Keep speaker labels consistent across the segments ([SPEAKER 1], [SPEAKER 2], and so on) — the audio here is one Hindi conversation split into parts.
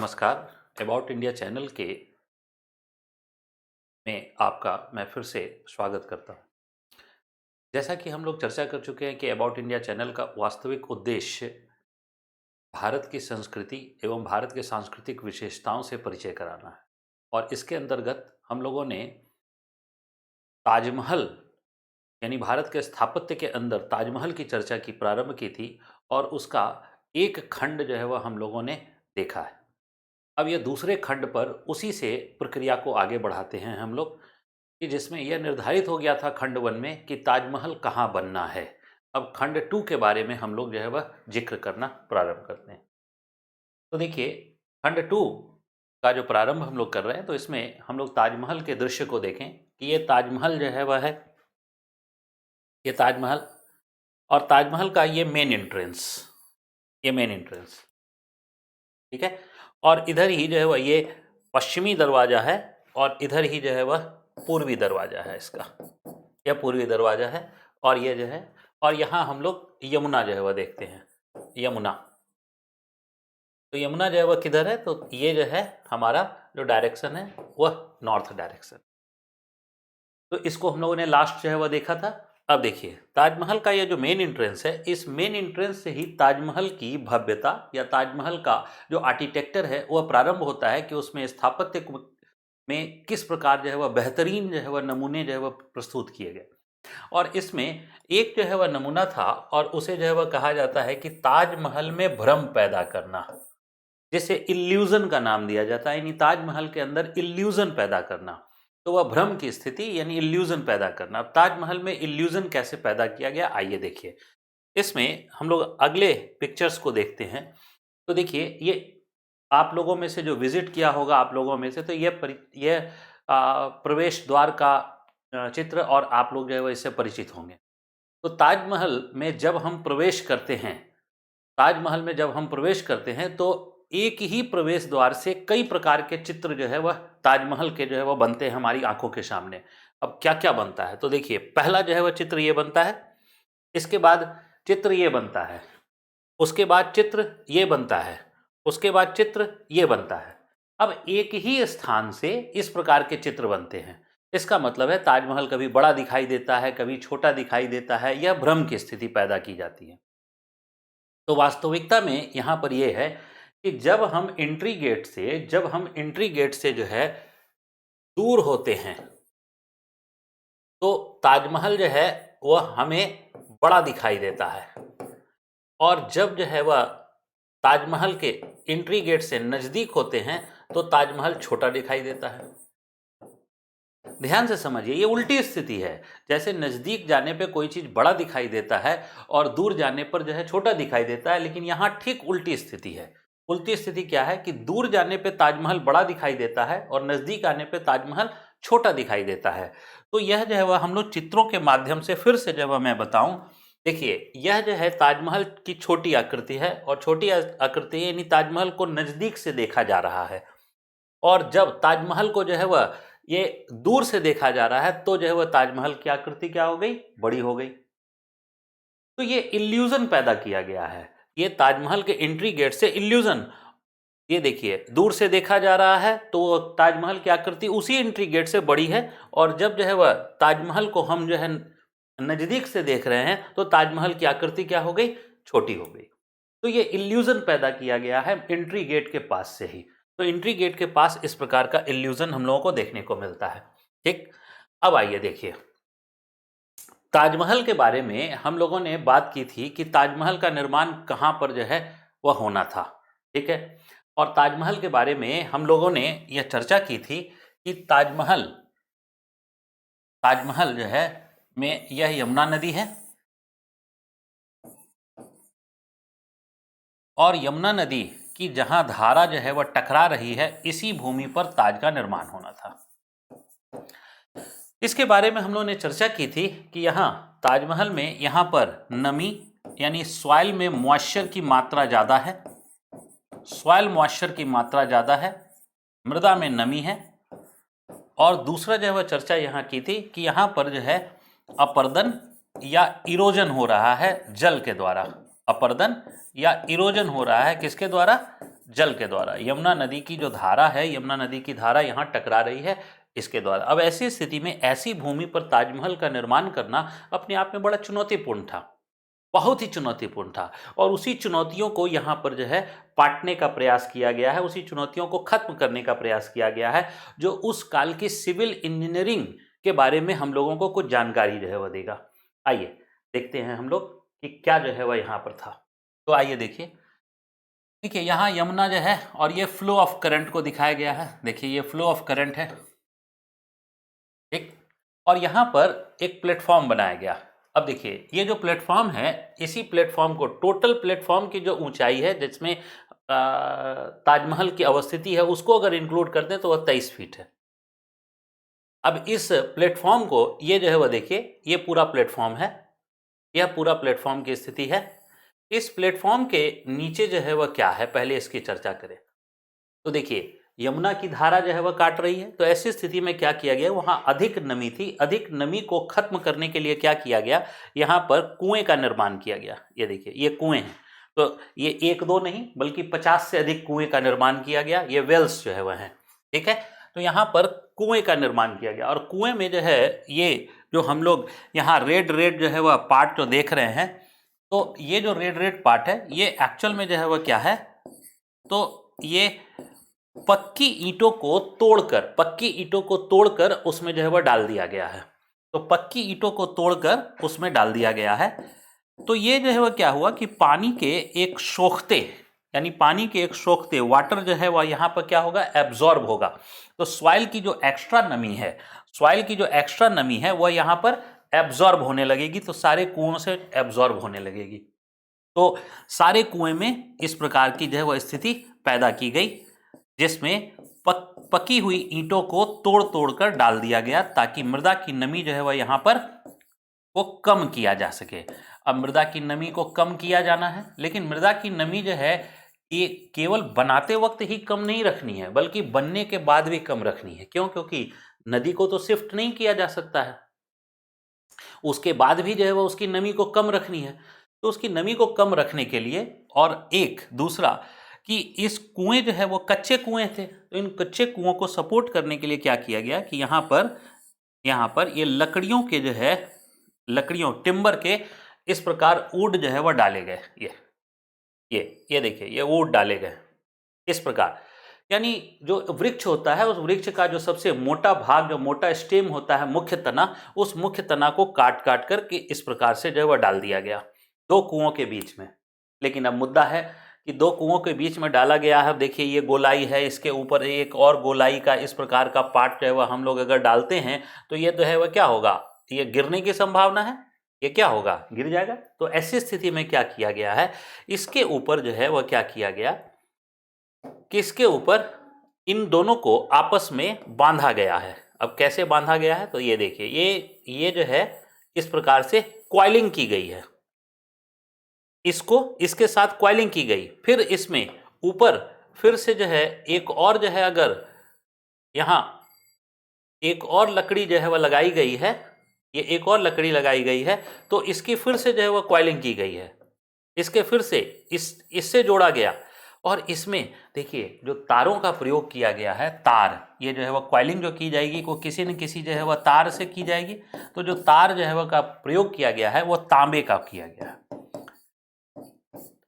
[SPEAKER 1] नमस्कार। अबाउट इंडिया चैनल के में आपका मैं फिर से स्वागत करता हूं। जैसा कि हम लोग चर्चा कर चुके हैं कि अबाउट इंडिया चैनल का वास्तविक उद्देश्य भारत की संस्कृति एवं भारत के सांस्कृतिक विशेषताओं से परिचय कराना है। और इसके अंतर्गत हम लोगों ने ताजमहल यानी भारत के स्थापत्य के अंदर ताजमहल की चर्चा की प्रारंभ की थी और उसका एक खंड जो है वह हम लोगों ने देखा है। अब ये दूसरे खंड पर उसी से प्रक्रिया को आगे बढ़ाते हैं हम लोग कि जिसमें यह निर्धारित हो गया था खंड 1 में कि ताजमहल कहाँ बनना है। अब खंड 2 के बारे में हम लोग जो है वह जिक्र करना प्रारंभ करते हैं। तो देखिए, खंड 2 का जो प्रारंभ हम लोग कर रहे हैं तो इसमें हम लोग ताजमहल के दृश्य को देखें कि ये ताजमहल जो है वह है, ये ताजमहल और ताजमहल का ये मेन एंट्रेंस, ये मेन एंट्रेंस, ठीक है। और इधर ही जो है वह ये पश्चिमी दरवाजा है और इधर ही जो है वह पूर्वी दरवाजा है इसका, यह पूर्वी दरवाजा है। और ये जो है, और यहाँ हम लोग यमुना जो है वह देखते हैं, यमुना। तो यमुना जो है वह किधर है, तो ये जो है हमारा जो डायरेक्शन है वह नॉर्थ डायरेक्शन। तो इसको हम लोगों ने लास्ट जो है वह देखा था। अब देखिए, ताजमहल का ये जो मेन एंट्रेंस है, इस मेन एंट्रेंस से ही ताजमहल की भव्यता या ताजमहल का जो आर्किटेक्चर है वह प्रारंभ होता है कि उसमें स्थापत्य में किस प्रकार जो है वह बेहतरीन जो है वह नमूने जो है वह प्रस्तुत किए गए। और इसमें एक जो है वह नमूना था और उसे जो है वह कहा जाता है कि ताजमहल में भ्रम पैदा करना, जिसे इल्यूजन का नाम दिया जाता है, यानी ताजमहल के अंदर इल्यूजन पैदा करना। तो वह भ्रम की स्थिति यानी इल्यूजन पैदा करना। अब ताजमहल में इल्यूजन कैसे पैदा किया गया, आइए देखिए। इसमें हम लोग अगले पिक्चर्स को देखते हैं। तो देखिए, ये आप लोगों में से जो विजिट किया होगा, आप लोगों में से, तो ये प्रवेश द्वार का चित्र और आप लोग जो है वह इससे परिचित होंगे। तो ताजमहल में जब हम प्रवेश करते हैं, ताजमहल में जब हम प्रवेश करते हैं तो एक ही प्रवेश द्वार से कई प्रकार के चित्र जो है वह ताजमहल के जो है वह बनते हैं हमारी आंखों के सामने। अब क्या क्या बनता है, तो देखिए, पहला जो है वह चित्र ये बनता है, इसके बाद चित्र ये बनता है, उसके बाद चित्र ये बनता है, उसके बाद चित्र ये बनता है। अब एक ही स्थान से इस प्रकार के चित्र बनते हैं। इसका मतलब है ताजमहल कभी बड़ा दिखाई देता है, कभी छोटा दिखाई देता है, यह भ्रम की स्थिति पैदा की जाती है। तो वास्तविकता में यहाँ पर यह है कि जब हम एंट्री गेट से जो है दूर होते हैं तो ताजमहल जो है वह हमें बड़ा दिखाई देता है, और जब जो है वह ताजमहल के एंट्री गेट से नज़दीक होते हैं तो ताजमहल छोटा दिखाई देता है। ध्यान से समझिए, ये उल्टी स्थिति है। जैसे नज़दीक जाने पे कोई चीज़ बड़ा दिखाई देता है और दूर जाने पर जो है छोटा दिखाई देता है, लेकिन यहाँ ठीक उल्टी स्थिति है। उल्टी स्थिति क्या है कि दूर जाने पे ताजमहल बड़ा दिखाई देता है और नज़दीक आने पे ताजमहल छोटा दिखाई देता है। तो यह जो है वह हम लोग चित्रों के माध्यम से फिर से जब मैं बताऊं, देखिए, यह जो है ताजमहल की छोटी आकृति है और छोटी आकृति यानी ताजमहल को नज़दीक से देखा जा रहा है, और जब ताजमहल को जो है वह ये दूर से देखा जा रहा है तो जो है वह ताजमहल की आकृति क्या हो गई, बड़ी हो गई। तो ये इल्यूजन पैदा किया गया है, ये ताजमहल के एंट्री गेट से इल्यूजन। ये देखिए, दूर से देखा जा रहा है तो ताजमहल की आकृति उसी एंट्री गेट से बड़ी है, और जब जो है वह ताजमहल को हम जो है नज़दीक से देख रहे हैं तो ताजमहल की आकृति क्या हो गई, छोटी हो गई। तो ये इल्यूजन पैदा किया गया है एंट्री गेट के पास से ही। तो एंट्री गेट के पास इस प्रकार का इल्यूजन हम लोगों को देखने को मिलता है। ठीक, अब आइए देखिए, ताजमहल के बारे में हम लोगों ने बात की थी कि ताजमहल का निर्माण कहाँ पर जो है वह होना था। ठीक है, और ताजमहल के बारे में हम लोगों ने यह चर्चा की थी कि ताजमहल जो है में यह यमुना नदी है, और यमुना नदी की जहां धारा जो है वह टकरा रही है, इसी भूमि पर ताज का निर्माण होना था। इसके बारे में हम लोगों ने चर्चा की थी कि यहाँ ताजमहल में यहाँ पर नमी यानी सॉइल में मॉइस्चर की मात्रा ज़्यादा है, सॉइल मॉइस्चर की मात्रा ज़्यादा है, मृदा में नमी है। और दूसरा जो है वह चर्चा यहाँ की थी कि यहाँ पर जो है अपर्दन या इरोजन हो रहा है जल के द्वारा। अपर्दन या इरोजन हो रहा है किसके द्वारा, जल के द्वारा, यमुना नदी की जो धारा है, यमुना नदी की धारा यहाँ टकरा रही है इसके द्वारा। अब ऐसी स्थिति में ऐसी भूमि पर ताजमहल का निर्माण करना अपने आप में बड़ा चुनौतीपूर्ण था, बहुत ही चुनौतीपूर्ण था। और उसी चुनौतियों को यहाँ पर जो है पाटने का प्रयास किया गया है, उसी चुनौतियों को खत्म करने का प्रयास किया गया है, जो उस काल की सिविल इंजीनियरिंग के बारे में हम लोगों को कुछ जानकारी जो है वह देगा। आइए देखते हैं हम लोग कि क्या जो है वह यहाँ पर था। तो आइए देखिए, देखिए यहाँ यमुना जो है और ये फ्लो ऑफ करंट को दिखाया गया है। देखिए ये फ्लो ऑफ करंट है, ठीक। और यहाँ पर एक प्लेटफॉर्म बनाया गया। अब देखिए ये जो प्लेटफॉर्म है, इसी प्लेटफॉर्म को, टोटल प्लेटफॉर्म की जो ऊंचाई है जिसमें ताजमहल की अवस्थिति है, उसको अगर इंक्लूड कर दें तो वह 23 फीट है। अब इस प्लेटफॉर्म को, ये जो है वह देखिए, ये पूरा प्लेटफॉर्म है, यह पूरा प्लेटफॉर्म की स्थिति है। इस प्लेटफॉर्म के नीचे जो है वह क्या है, पहले इसकी चर्चा करें। तो देखिए यमुना की धारा जो है वह काट रही है, तो ऐसी स्थिति में क्या किया गया, वहां अधिक नमी थी, अधिक नमी को खत्म करने के लिए क्या किया गया, यहां पर कुएं का निर्माण किया गया। ये देखिए ये कुएं हैं, तो ये एक दो नहीं बल्कि 50 से अधिक कुएं का निर्माण किया गया। ये वेल्स जो है वह हैं, ठीक है। तो यहाँ पर कुएं का निर्माण किया गया, और कुएं में जो है ये जो हम लोग यहाँ रेड रेड जो है वह पार्ट जो देख रहे हैं, तो ये जो रेड रेड पार्ट है ये एक्चुअल में जो है वह क्या है, तो ये पक्की ईंटों को तोड़कर उसमें जो है वह डाल दिया गया है। तो पक्की ईंटों को तोड़कर उसमें डाल दिया गया है। तो ये जो है वह क्या हुआ कि पानी के एक सोखते वाटर जो है वह यहाँ पर क्या होगा, एब्जॉर्ब होगा। तो सॉइल की जो एक्स्ट्रा नमी है वह यहाँ पर एब्जॉर्ब होने लगेगी, तो सारे कुओं से एब्जॉर्ब होने लगेगी। तो सारे कुएं में इस प्रकार की जो है वह स्थिति पैदा की गई, जिसमें पकी हुई ईंटों को तोड़ तोड़ कर डाल दिया गया, ताकि मृदा की नमी जो है वह यहाँ पर वो कम किया जा सके। अब मृदा की नमी को कम किया जाना है, लेकिन मृदा की नमी जो है ये केवल बनाते वक्त ही कम नहीं रखनी है, बल्कि बनने के बाद भी कम रखनी है। क्यों? क्योंकि नदी को तो शिफ्ट नहीं किया जा सकता है, उसके बाद भी जो है वह उसकी नमी को कम रखनी है। तो उसकी नमी को कम रखने के लिए, और एक दूसरा कि इस कुएं जो है वो कच्चे कुएं थे, तो इन कच्चे कुओं को सपोर्ट करने के लिए क्या किया गया कि यहाँ पर ये लकड़ियों टिम्बर के इस प्रकार ऊड जो है वह डाले गए। ये देखिए ये ऊड डाले गए इस प्रकार, यानी जो वृक्ष होता है उस वृक्ष का जो सबसे मोटा भाग, जो मोटा स्टेम होता है, मुख्य तना, उस मुख्य तना को काट काट करके इस प्रकार से जो है वह डाल दिया गया दो कुओं के बीच में। लेकिन अब मुद्दा है कि दो कुओं के बीच में डाला गया है, देखिए ये गोलाई है, इसके ऊपर एक और गोलाई का इस प्रकार का पार्ट जो है वह हम लोग अगर डालते हैं तो ये तो है वह क्या होगा, ये गिरने की संभावना है, ये क्या होगा, गिर जाएगा। तो ऐसी स्थिति में क्या किया गया है, इसके ऊपर जो है वह क्या किया गया कि इसके ऊपर इन दोनों को आपस में बांधा गया है। अब कैसे बांधा गया है, तो ये देखिए ये जो है इस प्रकार से कॉइलिंग की गई है, इसको इसके साथ कॉइलिंग की गई। फिर इसमें ऊपर फिर से जो है एक और जो है, अगर यहाँ एक और लकड़ी जो है वह लगाई गई है, ये एक और लकड़ी लगाई गई है, तो इसकी फिर से जो है वह कॉइलिंग की गई है, इसके फिर से इससे जोड़ा गया। और इसमें देखिए जो तारों का प्रयोग किया गया है, तार, ये जो है वह कॉइलिंग जो की जाएगी वो किसी न किसी जो है वह तार से की जाएगी। तो जो तार जो है वह का प्रयोग किया गया है वो तांबे का किया गया है।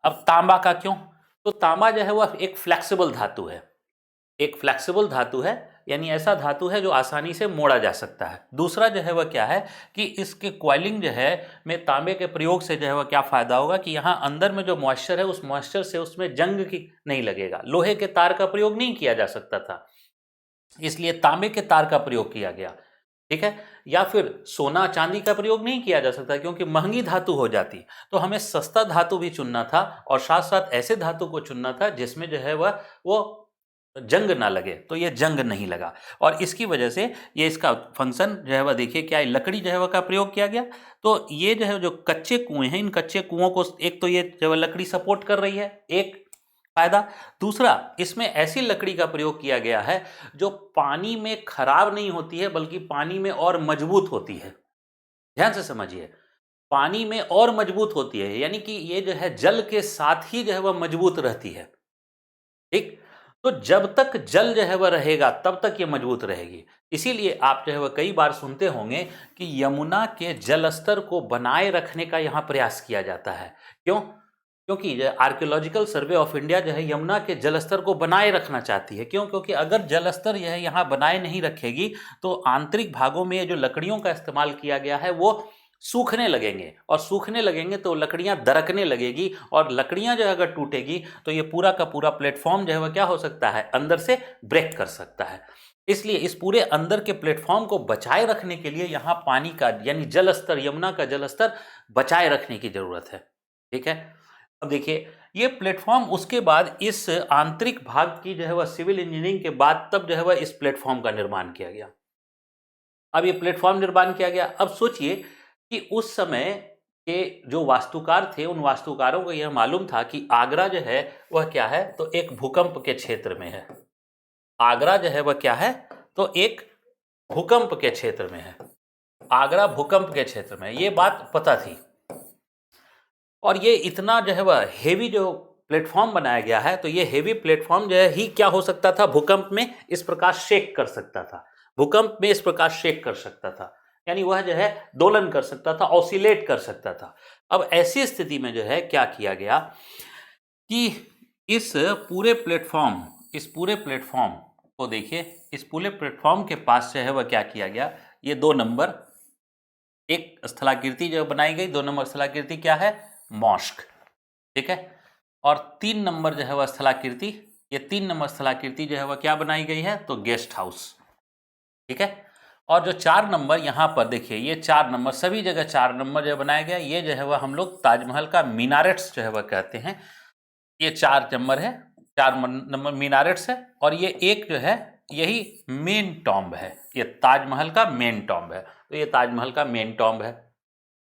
[SPEAKER 1] अब तांबा का क्यों, तो तांबा जो है वह एक फ्लेक्सिबल धातु है, एक फ्लेक्सिबल धातु है, यानी ऐसा धातु है जो आसानी से मोड़ा जा सकता है। दूसरा जो है वह क्या है कि इसके कॉइलिंग जो है में तांबे के प्रयोग से जो है वह क्या फायदा होगा कि यहाँ अंदर में जो मॉइस्चर है उस मॉइस्चर से उसमें जंग की नहीं लगेगा। लोहे के तार का प्रयोग नहीं किया जा सकता था, इसलिए तांबे के तार का प्रयोग किया गया, ठीक है। या फिर सोना चांदी का प्रयोग नहीं किया जा सकता क्योंकि महंगी धातु हो जाती, तो हमें सस्ता धातु भी चुनना था और साथ साथ ऐसे धातु को चुनना था जिसमें जो है वह वो जंग ना लगे। तो ये जंग नहीं लगा, और इसकी वजह से ये इसका फंक्शन जो है वह देखिए क्या है, लकड़ी जो है वह का प्रयोग किया गया। तो ये जो है जो कच्चे कुएं हैं, इन कच्चे कुओं को एक तो ये जो लकड़ी सपोर्ट कर रही है, एक फायदा। दूसरा, इसमें ऐसी लकड़ी का प्रयोग किया गया है जो पानी में खराब नहीं होती है बल्कि पानी में और मजबूत होती है। ध्यान से समझिए, पानी में और मजबूत होती है, यानी कि ये जो है जल के साथ ही जो है वह मजबूत रहती है, ठीक। तो जब तक जल जो है वह रहेगा तब तक ये मजबूत रहेगी। इसीलिए आप जो है वह कई बार सुनते होंगे कि यमुना के जल स्तर को बनाए रखने का यहाँ प्रयास किया जाता है। क्यों? क्योंकि आर्कियोलॉजिकल सर्वे ऑफ इंडिया जो है यमुना के जल स्तर को बनाए रखना चाहती है। क्यों? क्योंकि अगर जल स्तर यह यहाँ बनाए नहीं रखेगी तो आंतरिक भागों में जो लकड़ियों का इस्तेमाल किया गया है वो सूखने लगेंगे, और सूखने लगेंगे तो लकड़ियां दरकने लगेगी, और लकड़ियां जो है अगर टूटेगी तो ये पूरा का पूरा प्लेटफॉर्म जो है वह क्या हो सकता है, अंदर से ब्रेक कर सकता है। इसलिए इस पूरे अंदर के प्लेटफॉर्म को बचाए रखने के लिए यहाँ पानी का यानी जल स्तर, यमुना का जल स्तर बचाए रखने की जरूरत है। ठीक है। अब देखिए ये प्लेटफॉर्म उसके बाद इस आंतरिक भाग की जो है वह सिविल इंजीनियरिंग के बाद तब जो है वह इस प्लेटफॉर्म का निर्माण किया गया। अब ये प्लेटफॉर्म निर्माण किया गया। अब सोचिए कि उस समय के जो वास्तुकार थे उन वास्तुकारों को यह मालूम था कि आगरा जो है वह क्या है, तो एक भूकंप के क्षेत्र में है। आगरा जो है वह क्या है, तो एक भूकंप के क्षेत्र में है। आगरा भूकंप के क्षेत्र में, ये बात पता थी। और ये इतना जो है वह हेवी जो प्लेटफॉर्म बनाया गया है, तो ये हेवी प्लेटफॉर्म जो है ही क्या हो सकता था, भूकंप में इस प्रकार शेक कर सकता था। भूकंप में इस प्रकार शेक कर सकता था, यानी वह जो है दोलन कर सकता था, ऑसिलेट कर सकता था। अब ऐसी स्थिति में जो है क्या किया गया कि इस पूरे प्लेटफॉर्म को देखिए, इस पूरे प्लेटफॉर्म के पास जो है वह क्या किया गया, ये 2 नंबर एक स्थलाकृति जो बनाई गई, 2 नंबर स्थलाकृति क्या है, मॉस्क। ठीक है। और 3 नंबर जो है वह स्थलाकृति, ये 3 नंबर स्थलाकृति जो है वह क्या बनाई गई है, तो गेस्ट हाउस। ठीक है। और जो 4 नंबर यहाँ पर देखिए, ये 4 नंबर सभी जगह 4 नंबर जो बनाया गया, ये जो है वह हम लोग ताजमहल का मीनारेट्स जो है वह कहते हैं। ये 4 नंबर है, 4 नंबर मीनारेट्स है, और ये एक जो है यही मेन टॉम्ब है, ये ताजमहल का मेन टॉम्ब है। तो ये ताजमहल का मेन टॉम्ब है।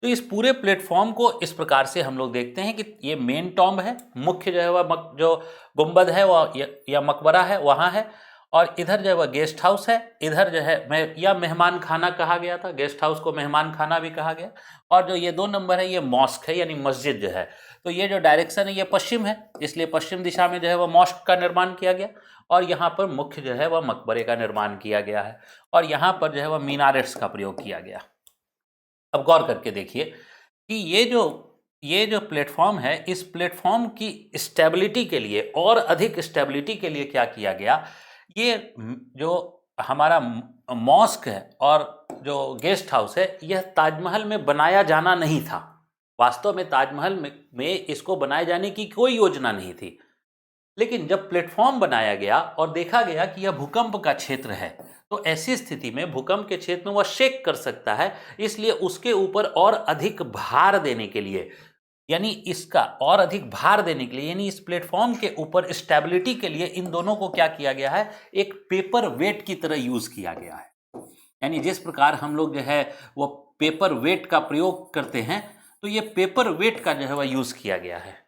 [SPEAKER 1] तो इस पूरे प्लेटफॉर्म को इस प्रकार से हम लोग देखते हैं कि ये मेन टॉम्ब है, मुख्य जो है वह जो गुंबद है वह या मकबरा है वहाँ है, और इधर जो है वह गेस्ट हाउस है, इधर जो है या मेहमान खाना कहा गया था, गेस्ट हाउस को मेहमान खाना भी कहा गया। और जो ये 2 नंबर है ये मॉस्क है, यानी मस्जिद जो है। तो ये जो डायरेक्शन है ये पश्चिम है, इसलिए पश्चिम दिशा में जो है वह मॉस्क का निर्माण किया गया, और यहाँ पर मुख्य जो है वह मकबरे का निर्माण किया गया है, और यहाँ पर जो है वह मीनारेट्स का प्रयोग किया गया। अब गौर करके देखिए कि ये जो प्लेटफॉर्म है, इस प्लेटफॉर्म की स्टेबिलिटी के लिए और अधिक स्टेबिलिटी के लिए क्या किया गया, ये जो हमारा मॉस्क है और जो गेस्ट हाउस है, यह ताजमहल में बनाया जाना नहीं था। वास्तव में ताजमहल में इसको बनाए जाने की कोई योजना नहीं थी। लेकिन जब प्लेटफॉर्म बनाया गया और देखा गया कि यह भूकंप का क्षेत्र है, तो ऐसी स्थिति में भूकंप के क्षेत्र में वह शेक कर सकता है, इसलिए उसके ऊपर और अधिक भार देने के लिए, यानी इसका और अधिक भार देने के लिए, यानी इस प्लेटफॉर्म के ऊपर स्टेबिलिटी के लिए इन दोनों को क्या किया गया है, एक पेपर वेट की तरह यूज किया गया है। यानी जिस प्रकार हम लोग जो है वो पेपर वेट का प्रयोग करते हैं, तो ये पेपर वेट का जो है वह यूज किया गया है।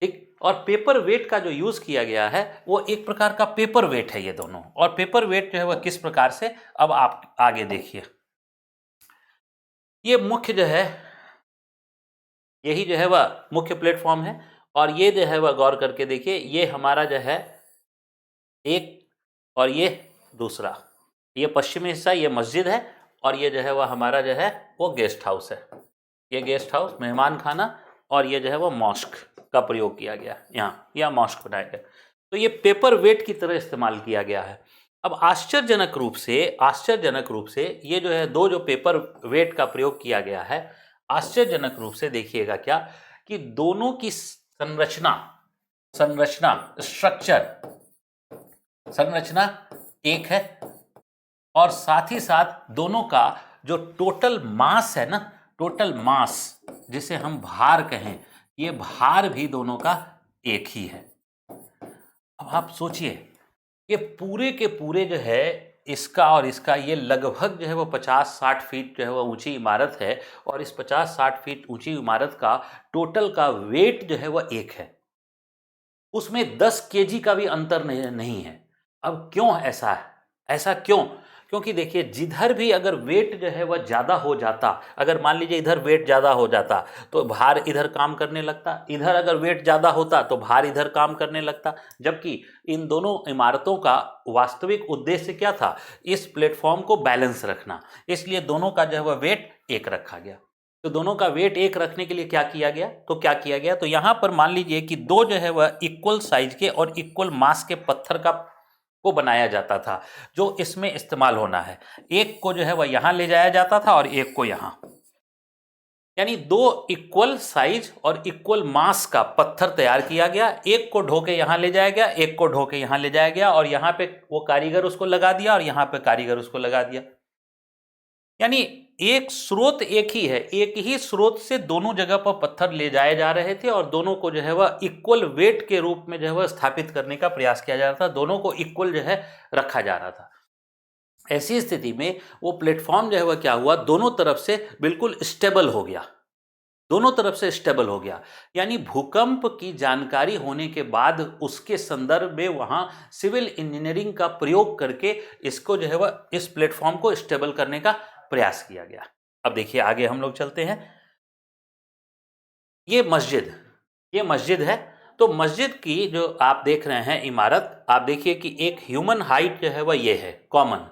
[SPEAKER 1] ठीक। और पेपर वेट का जो यूज किया गया है वो एक प्रकार का पेपर वेट है ये दोनों। और पेपर वेट जो है वह किस प्रकार से, अब आप आगे देखिए, ये मुख्य जो है, यही जो है वह मुख्य प्लेटफॉर्म है, और ये जो है वह गौर करके देखिए, ये हमारा जो है एक, और ये दूसरा, ये पश्चिमी हिस्सा ये मस्जिद है, और ये जो है वह हमारा जो है वो गेस्ट हाउस है। ये गेस्ट हाउस मेहमान खाना, और ये जो है वो मॉस्क का प्रयोग किया गया, यहाँ मॉस्क बनाया गया। तो ये पेपर वेट की तरह इस्तेमाल किया गया है। अब आश्चर्यजनक रूप से ये जो है 2 जो पेपर वेट का प्रयोग किया गया है, आश्चर्यजनक रूप से देखिएगा क्या कि दोनों की संरचना एक है, और साथ ही साथ दोनों का जो टोटल मास है ना, टोटल मास जिसे हम भार कहें, ये भार भी दोनों का एक ही है। अब आप सोचिए, ये पूरे के पूरे जो है इसका और इसका, ये लगभग जो है वो 50-60 फीट जो है वो ऊंची इमारत है, और इस 50-60 फीट ऊंची इमारत का टोटल का वेट जो है वह एक है, उसमें 10 केजी का भी अंतर नहीं है। अब क्यों ऐसा है, ऐसा क्यों? क्योंकि देखिए जिधर भी अगर वेट जो है वह ज़्यादा हो जाता, अगर मान लीजिए इधर वेट ज़्यादा हो जाता तो भार इधर काम करने लगता, इधर अगर वेट ज़्यादा होता तो भार इधर काम करने लगता। जबकि इन दोनों इमारतों का वास्तविक उद्देश्य क्या था? इस प्लेटफॉर्म को बैलेंस रखना, इसलिए दोनों का जो है वह वेट एक रखा गया। तो दोनों का वेट एक रखने के लिए क्या किया गया? तो यहाँ पर मान लीजिए कि दो जो है वह इक्वल साइज के और इक्वल मास के पत्थर का को बनाया जाता था जो इसमें इस्तेमाल होना है। एक को जो है वह यहाँ ले जाया जाता था और एक को यहाँ, यानी दो इक्वल साइज और इक्वल मास का पत्थर तैयार किया गया। एक को ढो के यहाँ ले जाया गया, एक को ढो के यहाँ ले जाया गया, और यहाँ पे वो कारीगर उसको लगा दिया और यहाँ पे कारीगर उसको लगा दिया। यानी एक स्रोत एक ही है, एक ही स्रोत से दोनों जगह पर पत्थर ले जाए जा रहे थे और दोनों को जो है वह इक्वल वेट के रूप में जो है वह स्थापित करने का प्रयास किया जा रहा था, दोनों को इक्वल जो है रखा जा रहा था। ऐसी स्थिति में वो प्लेटफॉर्म जो है वह क्या हुआ, दोनों तरफ से बिल्कुल स्टेबल हो गया, दोनों तरफ से स्टेबल हो गया। यानी भूकंप की जानकारी होने के बाद उसके संदर्भ में वहां सिविल इंजीनियरिंग का प्रयोग करके इसको जो है वह इस प्लेटफॉर्म को स्टेबल करने का प्रयास किया गया। अब देखिए आगे हम लोग चलते हैं। ये मस्जिद है। तो मस्जिद की जो आप देख रहे हैं इमारत, आप देखिए कि एक ह्यूमन हाइट जो है वह ये है कॉमन।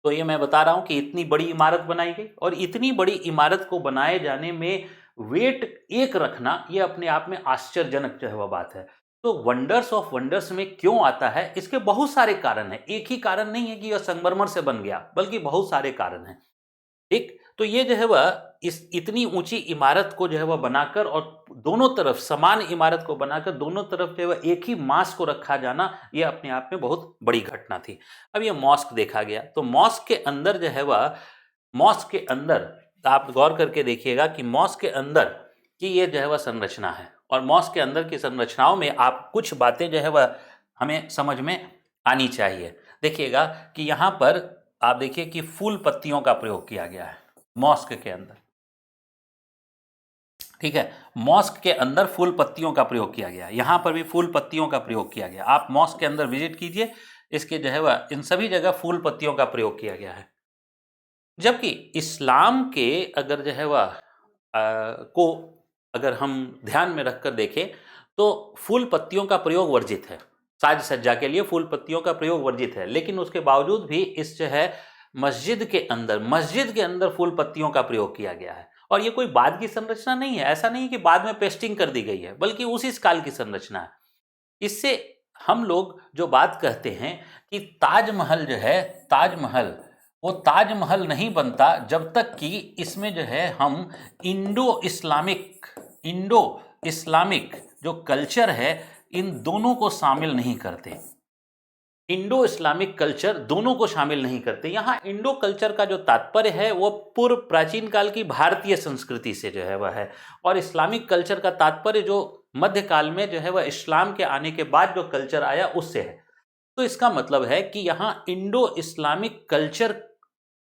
[SPEAKER 1] तो ये मैं बता रहा हूं कि इतनी बड़ी इमारत बनाई गई, और इतनी बड़ी इमारत को बनाए जाने में वेट एक रखना ये अपने आप में आश्चर्यजनक जो है वह बात है। तो वंडर्स ऑफ वंडर्स में क्यों आता है? इसके बहुत सारे कारण हैं, एक ही कारण नहीं है कि यह संगमरमर से बन गया, बल्कि बहुत सारे कारण हैं। ठीक, तो ये जो है वह इस इतनी ऊंची इमारत को जो है वह बनाकर और दोनों तरफ समान इमारत को बनाकर दोनों तरफ जो है वह एक ही मास को रखा जाना, यह अपने आप में बहुत बड़ी घटना थी। अब ये मॉस्क देखा गया, तो मॉस्क के अंदर जो है वह, मॉस्क के अंदर आप गौर करके देखिएगा कि मॉस्क के अंदर की ये जो है वह संरचना है, और मॉस्क के अंदर की संरचनाओं में आप कुछ बातें जो है वह हमें समझ में आनी चाहिए। देखिएगा कि यहाँ पर आप देखिए कि फूल पत्तियों का प्रयोग किया गया है मॉस्क के अंदर। ठीक है, मॉस्क के अंदर फूल पत्तियों का प्रयोग किया गया, यहां पर भी फूल पत्तियों का प्रयोग किया गया। आप मॉस्क के अंदर विजिट कीजिए, इसके जो है वह इन सभी जगह फूल पत्तियों का प्रयोग किया गया है। जबकि इस्लाम के अगर जो है वह को अगर हम ध्यान में रखकर देखें तो फूल पत्तियों का प्रयोग वर्जित है, साज सज्जा के लिए फूल पत्तियों का प्रयोग वर्जित है। लेकिन उसके बावजूद भी इस जो है मस्जिद के अंदर फूल पत्तियों का प्रयोग किया गया है। और ये कोई बाद की संरचना नहीं है, ऐसा नहीं कि बाद में पेस्टिंग कर दी गई है, बल्कि उसी काल की संरचना है। इससे हम लोग जो बात कहते हैं कि ताजमहल जो है, ताजमहल वो ताजमहल नहीं बनता जब तक कि इसमें जो है हम इंडो इस्लामिक जो कल्चर है इन दोनों को शामिल नहीं करते। इंडो इस्लामिक कल्चर दोनों को शामिल नहीं करते। यहाँ इंडो कल्चर का जो तात्पर्य है वो पूर्व प्राचीन काल की भारतीय संस्कृति से जो है वह है, और इस्लामिक कल्चर का तात्पर्य जो मध्यकाल में जो है वह इस्लाम के आने के बाद जो कल्चर आया उससे है। तो इसका मतलब है कि यहाँ इंडो इस्लामिक कल्चर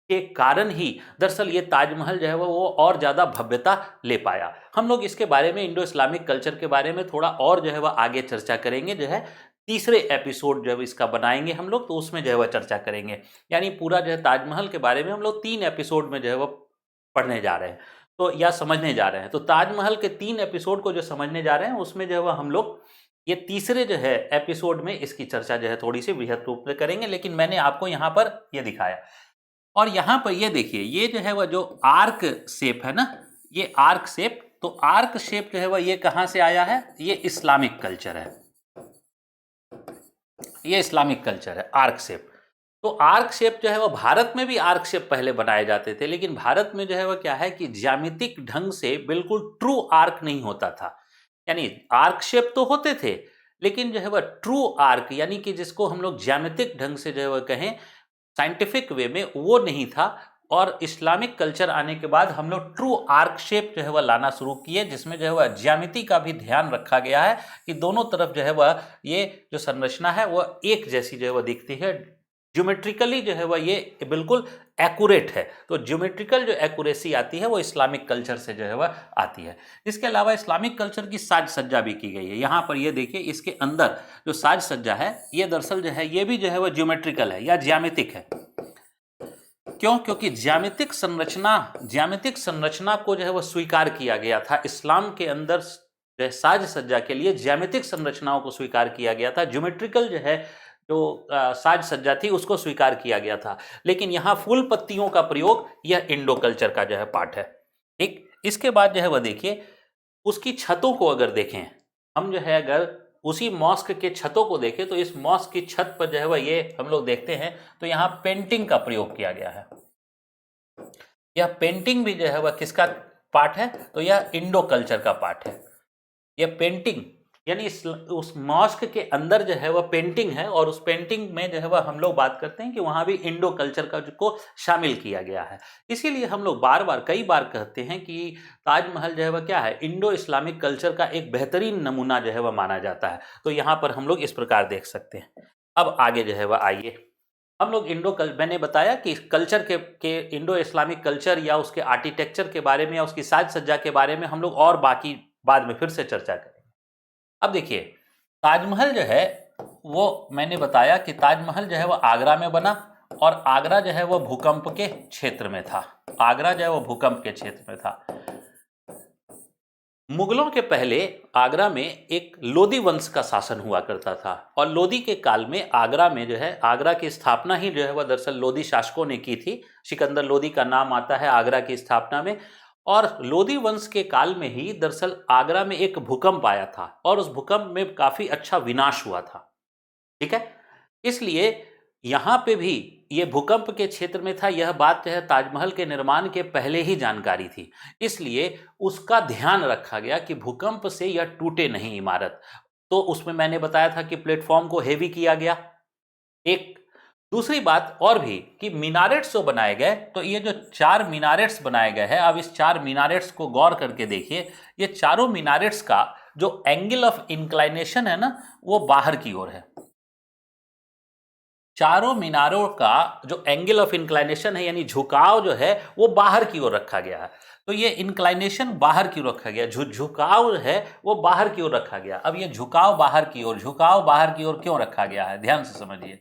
[SPEAKER 1] के कारण ही दरअसल ये ताजमहल जो है वो और ज़्यादा भव्यता ले पाया। हम लोग इसके बारे में, इंडो इस्लामिक कल्चर के बारे में थोड़ा और जो है वह आगे चर्चा करेंगे, जो है तीसरे एपिसोड जब इसका बनाएंगे हम लोग तो उसमें जो है वह चर्चा करेंगे। यानी पूरा जो है ताजमहल के बारे में हम लोग 3 एपिसोड में जो है वह पढ़ने जा रहे हैं, तो या समझने जा रहे हैं। तो ताजमहल के 3 एपिसोड को जो समझने जा रहे हैं उसमें जो है वह हम लोग ये तीसरे जो है एपिसोड में इसकी चर्चा जो है थोड़ी सी वृहद रूप में करेंगे। लेकिन मैंने आपको यहाँ पर ये दिखाया, और यहाँ पर ये देखिए ये जो है वह जो आर्क शेप है ना, ये आर्क शेप, तो आर्क शेप जो है वह ये कहाँ से आया है? ये इस्लामिक कल्चर है, ये इस्लामिक कल्चर है आर्क शेप। तो आर्क शेप जो है वह भारत में भी आर्क शेप पहले बनाए जाते थे, लेकिन भारत में जो है वह क्या है कि ज्यामितिक ढंग से बिल्कुल ट्रू आर्क नहीं होता था। यानी आर्क शेप तो होते थे, लेकिन जो है वह ट्रू आर्क यानी कि जिसको हम लोग ज्यामितिक ढंग से जो है वह कहें साइंटिफिक वे में, वो नहीं था। और इस्लामिक कल्चर आने के बाद हम लोग ट्रू आर्क शेप जो है वह लाना शुरू किए, जिसमें जो है वह ज्यामिति का भी ध्यान रखा गया है कि दोनों तरफ जो है वह ये जो संरचना है वह एक जैसी जो है वह दिखती है। ज्योमेट्रिकली जो है वह ये बिल्कुल एक्यूरेट है। तो ज्योमेट्रिकल जो एक्यूरेसी आती है वो इस्लामिक कल्चर से जो है वह आती है। इसके अलावा इस्लामिक कल्चर की साज सज्जा भी की गई है। यहाँ पर ये देखिए इसके अंदर जो साज सज्जा है ये दरअसल जो है ये भी जो है वह ज्योमेट्रिकल है या ज्यामितिक है। क्यों? क्योंकि ज्यामितिक संरचना को जो है वो स्वीकार किया गया था। इस्लाम के अंदर साज सज्जा के लिए ज्यामितिक संरचनाओं को स्वीकार किया गया था। ज्योमेट्रिकल जो है जो साज सज्जा थी उसको स्वीकार किया गया था। लेकिन यहाँ फूल पत्तियों का प्रयोग यह इंडो कल्चर का जो है पार्ट है। ठीक, इसके बाद जो है वह देखिए उसकी छतों को अगर देखें हम, जो है अगर उसी मॉस्क के छतों को देखें तो इस मॉस्क की छत पर जो है वह ये हम लोग देखते हैं तो यहाँ पेंटिंग का प्रयोग किया गया है। यह पेंटिंग भी जो है वह किसका पार्ट है? तो यह इंडो कल्चर का पार्ट है। यह पेंटिंग यानी उस मॉस्क के अंदर जो है वह पेंटिंग है और उस पेंटिंग में जो है वह हम लोग बात करते हैं कि वहां भी इंडो कल्चर का को शामिल किया गया है। इसीलिए हम लोग बार बार कई बार कहते हैं कि ताजमहल जो है वह क्या है? इंडो इस्लामिक कल्चर का एक बेहतरीन नमूना जो है वह माना जाता है। तो यहाँ पर हम लोग इस प्रकार देख सकते हैं। अब आगे जो है वह आइए हम लोग मैंने बताया कि कल्चर के इंडो इस्लामिक कल्चर या उसके आर्किटेक्चर के बारे में या उसकी साज सज्जा के बारे में हम लोग और बाकी बाद में फिर से चर्चा करेंगे। अब देखिए ताजमहल जो है वो मैंने बताया कि ताजमहल जो है वो आगरा में बना और आगरा जो है वो भूकंप के क्षेत्र में था। आगरा जो है वो भूकंप के क्षेत्र में था। मुगलों के पहले आगरा में एक लोदी वंश का शासन हुआ करता था और लोदी के काल में आगरा में जो है आगरा की स्थापना ही जो है वह दरअसल लोदी शासकों ने की थी। सिकंदर लोदी का नाम आता है आगरा की स्थापना में और लोदी वंश के काल में ही दरअसल आगरा में एक भूकंप आया था और उस भूकंप में काफी अच्छा विनाश हुआ था। ठीक है, इसलिए यहाँ पे भी ये भूकंप के क्षेत्र में था। यह बात जो है ताजमहल के निर्माण के पहले ही जानकारी थी, इसलिए उसका ध्यान रखा गया कि भूकंप से यह टूटे नहीं इमारत। तो उसमें मैंने बताया था कि प्लेटफॉर्म को हेवी किया गया। एक दूसरी बात और भी कि मिनारेट्स जो बनाए गए, तो ये जो 4 मिनारेट्स बनाए गए हैं, अब इस 4 मिनारेट्स को गौर करके देखिए। ये चारों मिनारेट्स का जो एंगल ऑफ इंक्लाइनेशन है ना वो बाहर की ओर है। चारों मीनारों का जो एंगल ऑफ इंक्लाइनेशन है यानी झुकाव जो है वो बाहर की ओर रखा गया है। तो ये इंक्लाइनेशन बाहर की ओर रखा गया, झुकाव है वो बाहर की ओर रखा गया। अब ये झुकाव बाहर की ओर क्यों रखा गया है? ध्यान से समझिए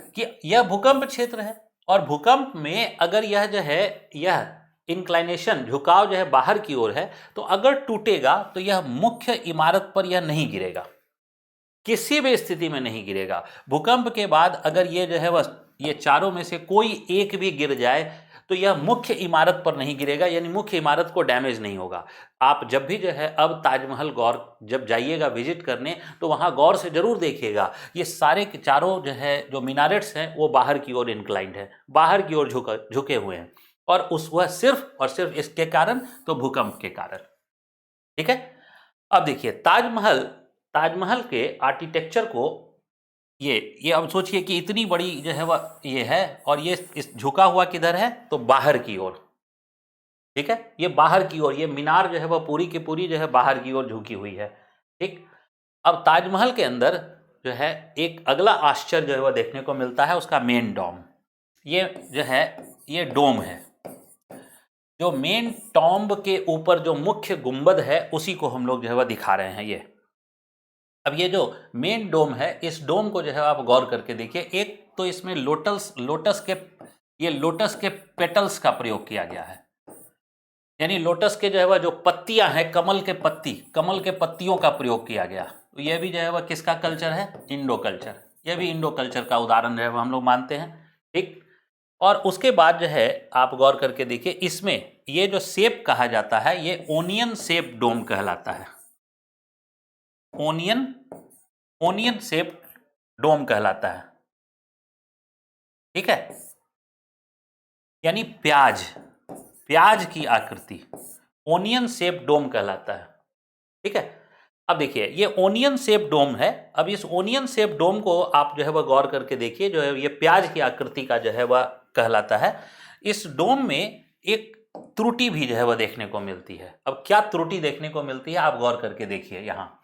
[SPEAKER 1] कि यह भूकंप क्षेत्र है और भूकंप में अगर यह जो है यह इंक्लाइनेशन झुकाव जो है बाहर की ओर है तो अगर टूटेगा तो यह मुख्य इमारत पर यह नहीं गिरेगा, किसी भी स्थिति में नहीं गिरेगा। भूकंप के बाद अगर ये जो है वह ये चारों में से कोई एक भी गिर जाए तो यह मुख्य इमारत पर नहीं गिरेगा, यानी मुख्य इमारत को डैमेज नहीं होगा। आप जब भी जो है अब ताजमहल गौर जब जाइएगा विजिट करने तो वहां गौर से जरूर देखिएगा ये सारे के चारों जो है जो मिनारेट्स हैं वो बाहर की ओर इंक्लाइंड है, बाहर की ओर झुके हुए हैं और उस वह सिर्फ और सिर्फ इसके कारण तो भूकंप के कारण। ठीक है, अब देखिए ताजमहल के आर्किटेक्चर को ये अब सोचिए कि इतनी बड़ी जो है वह ये है और ये इस झुका हुआ किधर है? तो बाहर की ओर। ठीक है, ये बाहर की ओर, ये मीनार जो है वह पूरी की पूरी जो है बाहर की ओर झुकी हुई है। ठीक, अब ताजमहल के अंदर जो है एक अगला आश्चर्य जो है वह देखने को मिलता है, उसका मेन डोम। ये जो है ये डोम है, जो मेन टॉम्ब के ऊपर जो मुख्य गुंबद है उसी को हम लोग जो है वह दिखा रहे हैं। ये अब ये जो मेन डोम है इस डोम को जो है आप गौर करके देखिए। एक तो इसमें लोटस के पेटल्स का प्रयोग किया गया है, यानी लोटस के जो है वह जो पत्तियां हैं कमल के पत्तियों का प्रयोग किया गया। तो यह भी जो है वह किसका कल्चर है? Indo culture. यह भी इंडो कल्चर का उदाहरण जो है वह हम लोग मानते हैं। ठीक, और उसके बाद जो है आप गौर करके देखिए इसमें ये जो शेप कहा जाता है ये ओनियन शेप डोम कहलाता है। ओनियन शेप डोम कहलाता है। ठीक है, यानी प्याज की आकृति, ओनियन शेप डोम कहलाता है। ठीक है, अब देखिए ये ओनियन शेप डोम है। अब इस ओनियन शेप डोम को आप जो है वह गौर करके देखिए, जो है ये प्याज की आकृति का जो है वह कहलाता है। इस डोम में एक त्रुटि भी जो है वह देखने को मिलती है। अब क्या त्रुटि देखने को मिलती है आप गौर करके देखिए। यहाँ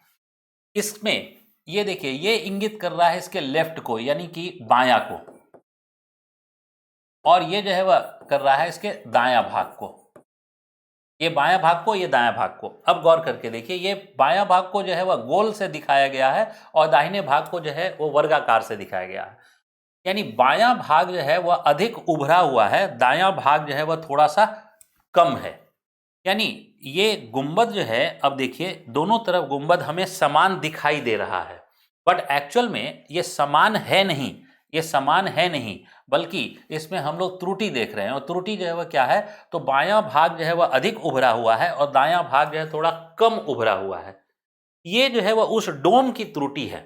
[SPEAKER 1] इसमें ये देखिए ये इंगित कर रहा है इसके लेफ्ट को यानी कि बायां को, और ये जो है वह कर रहा है इसके दायां भाग को। ये बायां भाग को, ये दायां भाग को। अब गौर करके देखिए ये बायां भाग को जो है वह गोल से दिखाया गया है और दाहिने भाग को जो है वो वर्गाकार से दिखाया गया है। यानी बायां भाग जो है वह अधिक उभरा हुआ है, दायां भाग जो है वह थोड़ा सा कम है। यानी ये गुंबद जो है, अब देखिए दोनों तरफ गुंबद हमें समान दिखाई दे रहा है, बट एक्चुअल में ये समान है नहीं, ये समान है नहीं, बल्कि इसमें हम लोग त्रुटि देख रहे हैं। और त्रुटि जो है वह क्या है, तो बायां भाग जो है वह अधिक उभरा हुआ है और दायां भाग जो है थोड़ा कम उभरा हुआ है। ये जो है वह उस डोम की त्रुटि है।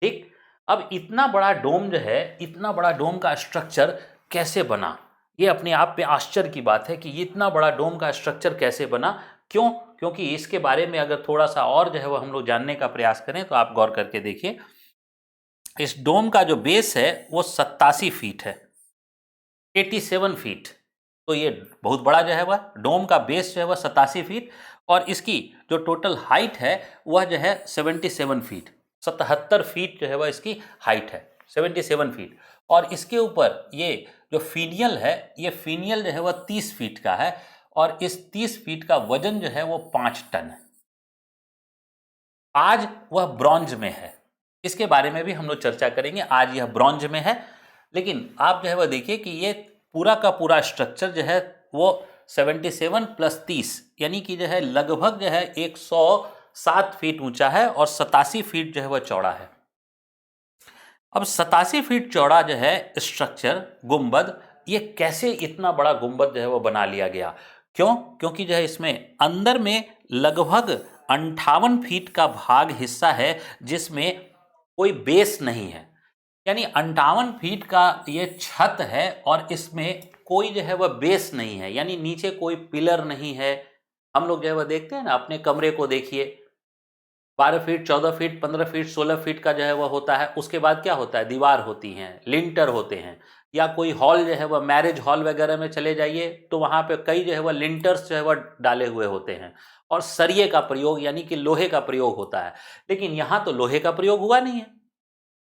[SPEAKER 1] ठीक, अब इतना बड़ा डोम जो है, इतना बड़ा डोम का स्ट्रक्चर कैसे बना, ये अपने आप में आश्चर्य की बात है कि इतना बड़ा डोम का स्ट्रक्चर कैसे बना। क्यों? क्योंकि इसके बारे में अगर थोड़ा सा और जो है वो हम लोग जानने का प्रयास करें तो आप गौर करके देखिए, इस डोम का जो बेस है वो 87 फीट है, 87 फीट। तो ये बहुत बड़ा जो है वह डोम का बेस जो है वह 87 फीट, और इसकी जो टोटल हाइट है वह जो है 77 फीट, 77 फीट जो है वह इसकी हाइट है, 77 फीट। और इसके ऊपर ये जो फीनियल है, ये फीनियल जो है वह 30 फीट का है, और इस 30 फीट का वजन जो है वो 5 टन है। आज वह ब्रॉन्ज में है, इसके बारे में भी हम लोग चर्चा करेंगे। आज यह ब्रॉन्ज में है, लेकिन आप जो है वह देखिए कि ये पूरा का पूरा स्ट्रक्चर जो है वो 77 प्लस 30 यानी कि जो है लगभग जो है 107 फीट ऊंचा है और 87 फीट जो है वह चौड़ा है। अब 87 फीट चौड़ा जो है स्ट्रक्चर गुंबद, ये कैसे इतना बड़ा गुंबद जो है वो बना लिया गया? क्यों? क्योंकि जो है इसमें अंदर में लगभग 58 फीट का भाग हिस्सा है जिसमें कोई बेस नहीं है। यानी 58 फीट का ये छत है और इसमें कोई जो है वह बेस नहीं है, यानी नीचे कोई पिलर नहीं है। हम लोग जो है वह देखते हैं ना, अपने कमरे को देखिए, 12 फीट, 14 फीट, 15 फीट, 16 फीट का जो है वह होता है। उसके बाद क्या होता है, दीवार होती हैं, लिंटर होते हैं। या कोई हॉल जो है वह मैरिज हॉल वगैरह में चले जाइए तो वहाँ पे कई जो है वह लिंटर्स जो है वह डाले हुए होते हैं, और सरिये का प्रयोग यानी कि लोहे का प्रयोग होता है। लेकिन यहाँ तो लोहे का प्रयोग हुआ नहीं है,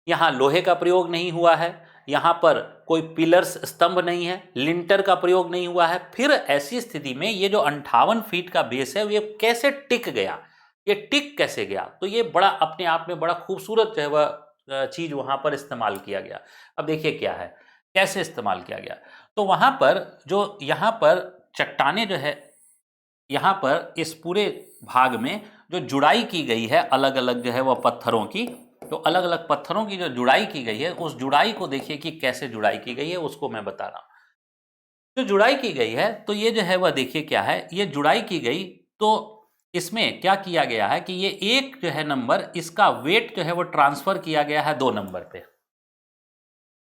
[SPEAKER 1] यहाँ लोहे का प्रयोग नहीं हुआ है, यहाँ पर कोई पिलर्स स्तंभ नहीं है, लिंटर का प्रयोग नहीं हुआ है। फिर ऐसी स्थिति में ये जो 58 फीट का बेस है ये कैसे टिक गया, ये टिक कैसे गया? तो ये बड़ा अपने आप में बड़ा खूबसूरत जो है वह चीज वहां पर इस्तेमाल किया गया। अब देखिए क्या है, कैसे इस्तेमाल किया गया। तो वहां पर जो यहाँ पर चट्टाने जो है, यहाँ पर इस पूरे भाग में जो जुड़ाई की गई है अलग अलग जो है वह पत्थरों की, तो अलग अलग पत्थरों की जो जुड़ाई की गई है, उस जुड़ाई को देखिए कि कैसे जुड़ाई की गई है, उसको मैं बता रहा हूँ। जो जुड़ाई की गई है तो ये जो है वह देखिए क्या है, ये जुड़ाई की गई तो इसमें क्या किया गया है कि ये एक जो है नंबर, इसका वेट जो है वो ट्रांसफर किया गया है 2 नंबर पे।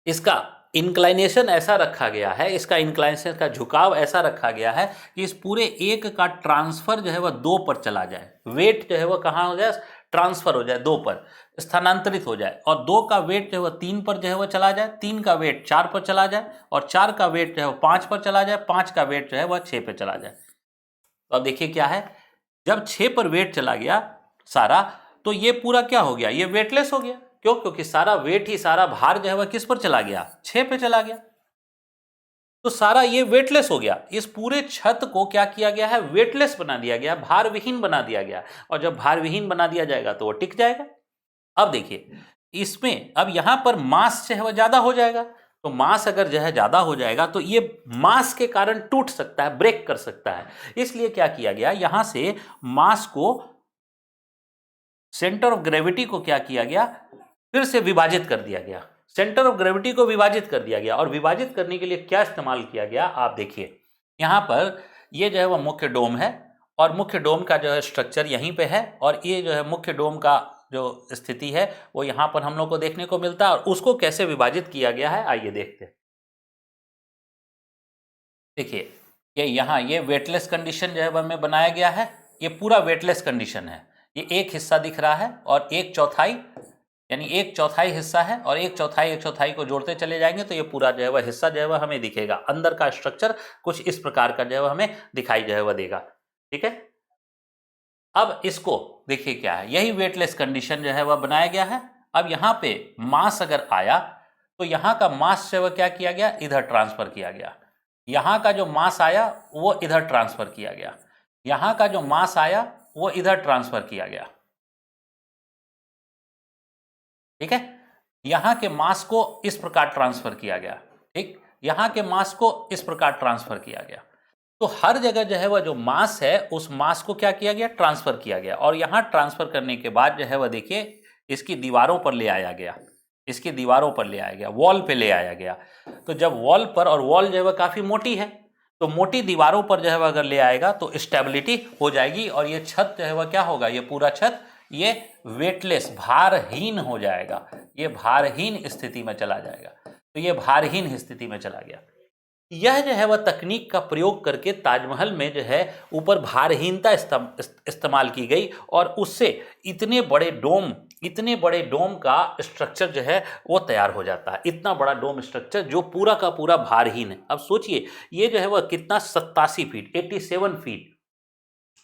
[SPEAKER 1] इसका इंक्लाइनेशन ऐसा रखा गया है, इसका इंक्लाइनेशन का झुकाव ऐसा रखा गया है कि इस पूरे एक का ट्रांसफर जो है वह 2 पर चला जाए। वेट जो है वह कहाँ हो जाए, ट्रांसफर हो जाए 2 पर, स्थानांतरित हो जाए। और 2 का वेट जो है वह 3 पर जो है वह चला जाए, 3 का वेट 4 पर चला जाए, और 4 का वेट जो है वह 5 पर चला जाए, 5 का वेट जो है वह 6 पर चला जाए। तो अब देखिए क्या है, जब 6 पर वेट चला गया सारा, तो ये पूरा क्या हो गया, ये वेटलेस हो गया। क्यों? क्योंकि सारा वेट ही, सारा भार जो है वह किस पर चला गया, 6 पे चला गया। तो सारा ये वेटलेस हो गया। इस पूरे छत को क्या किया गया है, वेटलेस बना दिया गया, भार विहीन बना दिया गया। और जब भार विहीन बना दिया जाएगा तो वो टिक जाएगा। अब देखिए इसमें, अब यहां पर मास जो है वह ज्यादा हो जाएगा। तो मास अगर जो है ज्यादा हो जाएगा तो ये मास के कारण टूट सकता है, ब्रेक कर सकता है। इसलिए क्या किया गया, यहां से मास को, सेंटर ऑफ ग्रेविटी को क्या किया गया, फिर से विभाजित कर दिया गया। सेंटर ऑफ ग्रेविटी को विभाजित कर दिया गया। और विभाजित करने के लिए क्या इस्तेमाल किया गया, आप देखिए यहां पर, ये जो है वह मुख्य डोम है, और मुख्य डोम का जो है स्ट्रक्चर यहीं पे है, और ये जो है मुख्य डोम का जो स्थिति है वो यहां पर हम लोग को देखने को मिलता है। और उसको कैसे विभाजित किया गया है, आइए देखते हैं। देखिए ये यहाँ ये वेटलेस कंडीशन जो है वह में बनाया गया है। ये पूरा वेटलेस कंडीशन है। ये एक हिस्सा दिख रहा है, और एक चौथाई, यानी एक चौथाई हिस्सा है, और एक चौथाई एक चौथाई को जोड़ते चले जाएंगे तो ये पूरा जो है वह हिस्सा जो है वह हमें दिखेगा। अंदर का स्ट्रक्चर कुछ इस प्रकार का जो है वह हमें दिखाई जो है वह देगा। ठीक है, अब इसको देखिए क्या है, यही वेटलेस कंडीशन जो है वह बनाया गया है। अब यहाँ पे मास अगर आया तो यहाँ का मास जो है वह क्या किया गया, इधर ट्रांसफर किया गया। यहाँ का जो मास आया वो इधर ट्रांसफर किया गया। यहाँ का जो मास आया वो इधर ट्रांसफर किया गया। ठीक है, यहाँ के मास को इस प्रकार ट्रांसफर किया गया, ठीक, यहाँ के मास को इस प्रकार ट्रांसफर किया गया। तो हर जगह जो है वह जो मास है उस मास को क्या किया गया, ट्रांसफर किया गया। और यहाँ ट्रांसफर करने के बाद जो है वह देखिए इसकी दीवारों पर ले आया गया, इसकी दीवारों पर ले आया गया, वॉल पे ले आया गया। तो जब वॉल पर, और वॉल जो है वह काफ़ी मोटी है, तो मोटी दीवारों पर जो है वह अगर ले आएगा तो स्टेबिलिटी हो जाएगी और ये छत जो है वह क्या होगा, ये पूरा छत ये वेटलेस, भारहीन हो जाएगा, ये भारहीन स्थिति में चला जाएगा। तो ये भारहीन स्थिति में चला गया। यह जो है वह तकनीक का प्रयोग करके ताजमहल में जो है ऊपर भारहीनता इस्तेमाल की गई और उससे इतने बड़े डोम का स्ट्रक्चर जो है वो तैयार हो जाता है। इतना बड़ा डोम स्ट्रक्चर जो पूरा का पूरा भारहीन है। अब सोचिए ये जो है वह कितना, 87 फीट,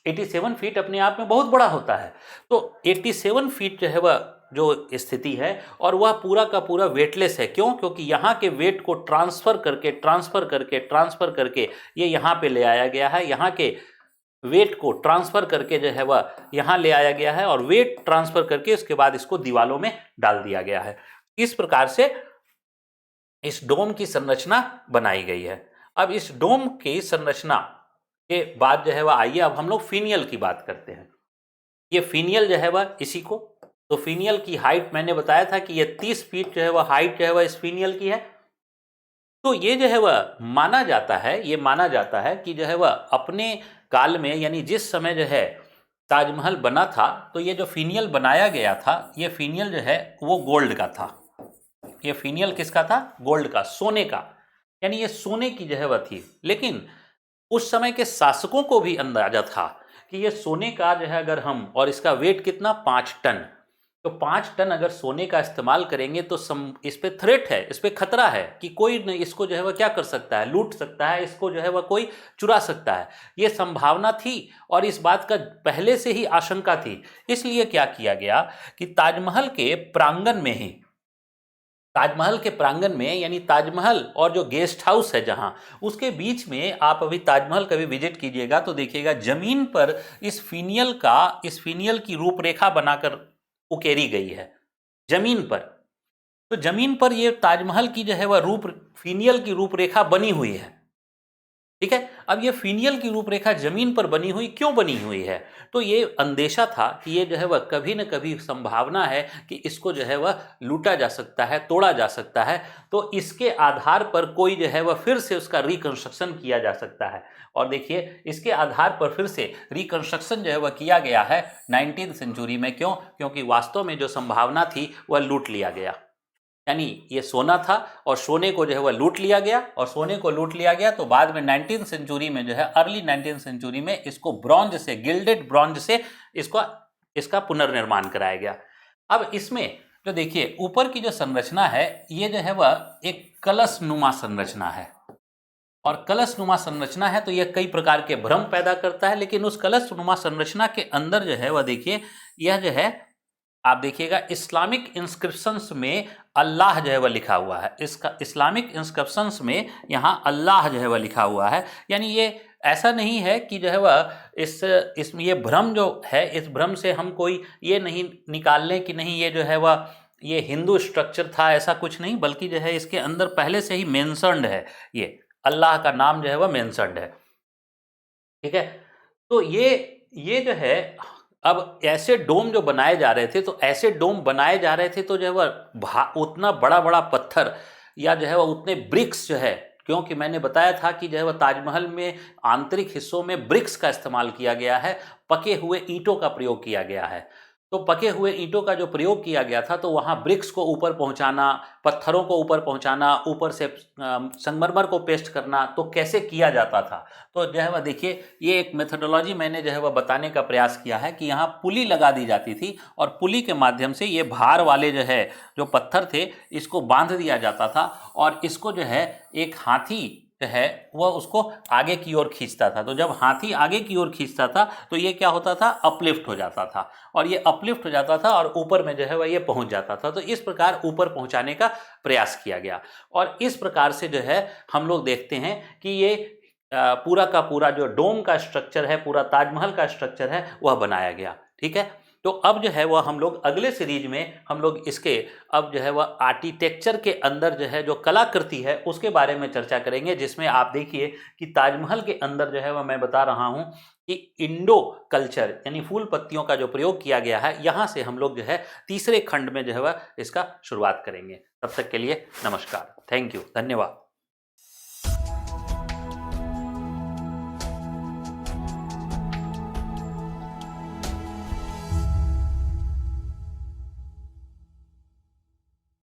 [SPEAKER 1] 87 फीट अपने आप में बहुत बड़ा होता है। तो 87 फीट जो है वह जो स्थिति है और वह पूरा का पूरा वेटलेस है। क्यों? क्योंकि यहाँ के वेट को ट्रांसफर करके ये यहाँ पे ले आया गया है। यहाँ के वेट को ट्रांसफर करके जो है वह यहाँ ले आया गया है और वेट ट्रांसफर करके उसके बाद इसको दीवालों में डाल दिया गया है। इस प्रकार से इस डोम की संरचना बनाई गई है। अब इस डोम की संरचना के बाद जो है वह आइए अब हम लोग फीनियल की बात करते हैं। ये फीनियल जो है वह इसी को, तो फीनियल की हाइट मैंने बताया था कि ये 30 फीट जो है वह हाइट जो है वह इस फीनियल की है। तो ये जो है वह माना जाता है कि जो है वह अपने काल में, यानी जिस समय जो है ताजमहल बना था, तो ये जो फीनियल बनाया गया था, ये फीनियल जो है वो गोल्ड का था। ये फीनियल किसका था? गोल्ड का, सोने का, यानी ये सोने की जो है वह थी। लेकिन उस समय के शासकों को भी अंदाजा था कि ये सोने का जो है अगर हम, और इसका वेट कितना, 5 टन, तो 5 टन अगर सोने का इस्तेमाल करेंगे तो इस पे थ्रेट है, इस पे खतरा है कि कोई इसको जो है वह क्या कर सकता है, लूट सकता है, इसको जो है वह कोई चुरा सकता है। ये संभावना थी और इस बात का पहले से ही आशंका थी। इसलिए क्या किया गया कि ताजमहल के प्रांगण में यानी ताजमहल और जो गेस्ट हाउस है जहां, उसके बीच में आप अभी ताजमहल कभी विजिट कीजिएगा तो देखिएगा जमीन पर इस फीनियल की रूपरेखा बनाकर उकेरी गई है जमीन पर। तो जमीन पर ये ताजमहल की जो है वह फीनियल की रूपरेखा बनी हुई है, ठीक है। अब ये फीनियल की रूपरेखा जमीन पर बनी हुई क्यों बनी हुई है? तो ये अंदेशा था कि ये जो है वह कभी न कभी संभावना है कि इसको जो है वह लूटा जा सकता है, तोड़ा जा सकता है। तो इसके आधार पर कोई जो है वह फिर से उसका रिकंस्ट्रक्शन किया जा सकता है। और देखिए इसके आधार पर फिर से रिकंस्ट्रक्शन जो है वह किया गया है 19वीं सेंचुरी में। क्यों? क्योंकि वास्तव में जो संभावना थी वह लूट लिया गया, यानी ये सोना था और सोने को जो है वह लूट लिया गया, और सोने को लूट लिया गया तो बाद में 19वीं सेंचुरी में जो है, अर्ली 19वीं सेंचुरी में इसको ब्रॉन्ज से, गिल्डेड ब्रॉन्ज से इसका पुनर्निर्माण कराया गया। अब इसमें जो देखिए ऊपर की जो संरचना है ये जो है वह एक कलश नुमा संरचना है, और कलश नुमा संरचना है तो यह कई प्रकार के भ्रम पैदा करता है। लेकिन उस कलश नुमा संरचना के अंदर जो है वह देखिए, यह जो है आप देखिएगा इस्लामिक इंस्क्रिप्शंस में अल्लाह जो है वह लिखा हुआ है। इसका इस्लामिक इंस्क्रिप्शंस में यहाँ अल्लाह जो है वह लिखा हुआ है। यानी ये ऐसा नहीं है कि जो है वह इसमें ये भ्रम जो है, इस भ्रम से हम कोई ये नहीं निकाल लें कि नहीं ये जो है वह ये हिंदू स्ट्रक्चर था, ऐसा कुछ नहीं, बल्कि जो है इसके अंदर पहले से ही मेंशन्ड है, ये अल्लाह का नाम जो है वह मेंशन्ड है, ठीक है। तो ये जो है, अब ऐसे डोम जो बनाए जा रहे थे, तो ऐसे डोम बनाए जा रहे थे तो जो है वह उतना बड़ा बड़ा पत्थर या जो है वह उतने ब्रिक्स जो है, क्योंकि मैंने बताया था कि जो है वह ताजमहल में आंतरिक हिस्सों में ब्रिक्स का इस्तेमाल किया गया है, पके हुए ईंटों का प्रयोग किया गया है। तो पके हुए ईंटों का जो प्रयोग किया गया था तो वहाँ ब्रिक्स को ऊपर पहुँचाना, पत्थरों को ऊपर पहुँचाना, ऊपर से संगमरमर को पेस्ट करना, तो कैसे किया जाता था। तो जो है वह देखिए ये एक मेथडोलॉजी मैंने जो है वह बताने का प्रयास किया है कि यहाँ पुली लगा दी जाती थी और पुली के माध्यम से ये भार वाले जो है जो पत्थर थे इसको बांध दिया जाता था, और इसको जो है एक हाथी जो है वह उसको आगे की ओर खींचता था। तो जब हाथी आगे की ओर खींचता था तो ये क्या होता था, अपलिफ्ट हो जाता था, और ये अपलिफ्ट हो जाता था और ऊपर में जो है वह ये पहुंच जाता था। तो इस प्रकार ऊपर पहुंचाने का प्रयास किया गया, और इस प्रकार से जो है हम लोग देखते हैं कि ये पूरा का पूरा जो डोम का स्ट्रक्चर है, पूरा ताजमहल का स्ट्रक्चर है वह बनाया गया, ठीक है। तो अब जो है वह हम लोग अगले सीरीज में हम लोग इसके अब जो है वह आर्किटेक्चर के अंदर जो है जो कलाकृति है उसके बारे में चर्चा करेंगे, जिसमें आप देखिए कि ताजमहल के अंदर जो है वह मैं बता रहा हूं कि इंडो कल्चर यानी फूल पत्तियों का जो प्रयोग किया गया है, यहां से हम लोग जो है तीसरे खंड में जो है वह इसका शुरुआत करेंगे। तब तक के लिए नमस्कार, थैंक यू, धन्यवाद।